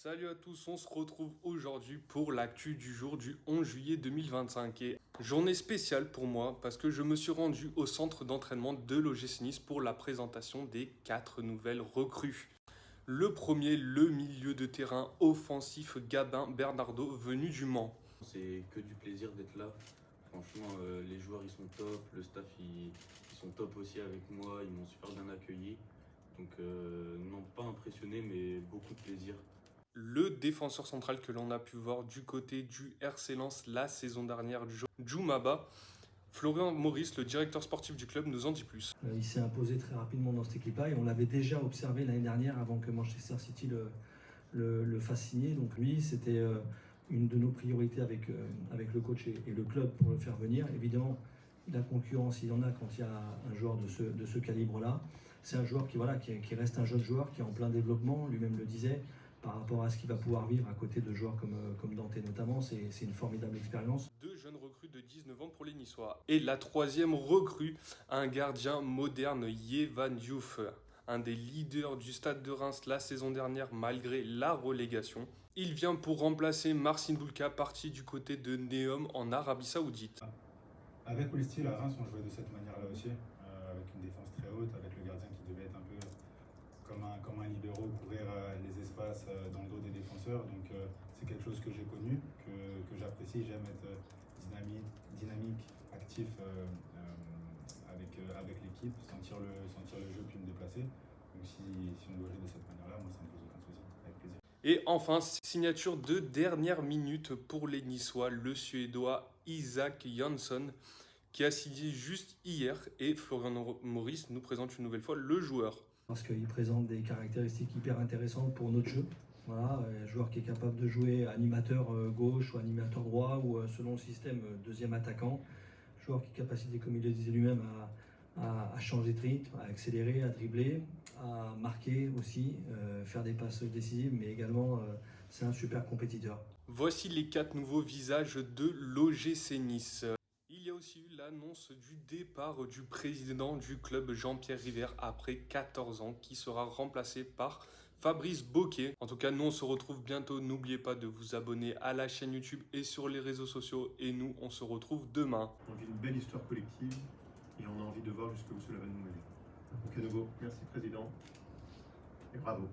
Salut à tous, on se retrouve aujourd'hui pour l'actu du jour du 11 juillet 2025. Et journée spéciale pour moi parce que je me suis rendu au centre d'entraînement de l'OGC Nice pour la présentation des 4 nouvelles recrues. Le premier, le milieu de terrain offensif Gabin Bernardo venu du Mans. C'est que du plaisir d'être là. Franchement, les joueurs ils sont top, le staff ils sont top aussi avec moi, ils m'ont super bien accueilli. Donc non, pas impressionné, mais beaucoup de plaisir. Le défenseur central que l'on a pu voir du côté du RC Lens la saison dernière, Djoumaba. Florian Maurice, le directeur sportif du club, nous en dit plus. Il s'est imposé très rapidement dans cette équipe-là et on l'avait déjà observé l'année dernière avant que Manchester City le fasse signer. Donc lui, c'était une de nos priorités avec le coach et le club pour le faire venir. Évidemment, la concurrence, il y en a quand il y a un joueur de ce calibre-là. C'est un joueur qui reste un jeune joueur, qui est en plein développement, lui-même le disait, par rapport à ce qu'il va pouvoir vivre à côté de joueurs comme Dante notamment. C'est une formidable expérience. Deux jeunes recrues de 19 ans pour les Niçois. Et la troisième recrue, un gardien moderne, Yevan Diouf, un des leaders du Stade de Reims la saison dernière malgré la relégation. Il vient pour remplacer Marcin Bulka, parti du côté de Neom en Arabie Saoudite. Avec Olesti, à Reims, on jouait de cette manière-là aussi, avec une défense très haute, avec le gardien qui devait être un peu comme un libéro, couvrir les espaces dans le dos des défenseurs. Donc c'est quelque chose que j'ai connu, que j'apprécie. J'aime être dynamique, actif avec l'équipe, sentir le jeu puis me déplacer. Donc si on doit jouer de cette manière-là, moi ça ne me pose aucun souci, avec plaisir. Et enfin, signature de dernière minute pour les Niçois, le Suédois Isaac Jansson, qui a signé juste hier. Et Florian Maurice nous présente une nouvelle fois le joueur. Parce qu'il présente des caractéristiques hyper intéressantes pour notre jeu. Voilà, un joueur qui est capable de jouer animateur gauche ou animateur droit ou selon le système deuxième attaquant. Joueur qui est capacité, comme il le disait lui-même, à changer de rythme, à accélérer, à dribbler, à marquer aussi, faire des passes décisives, mais également c'est un super compétiteur. Voici les 4 nouveaux visages de l'OGC Nice. Il y a aussi eu l'annonce du départ du président du club Jean-Pierre River après 14 ans qui sera remplacé par Fabrice Bocquet. En tout cas, nous on se retrouve bientôt. N'oubliez pas de vous abonner à la chaîne YouTube et sur les réseaux sociaux. Et nous, on se retrouve demain. On vit une belle histoire collective et on a envie de voir jusqu'où cela va nous mener. Donc à nouveau, merci Président et bravo.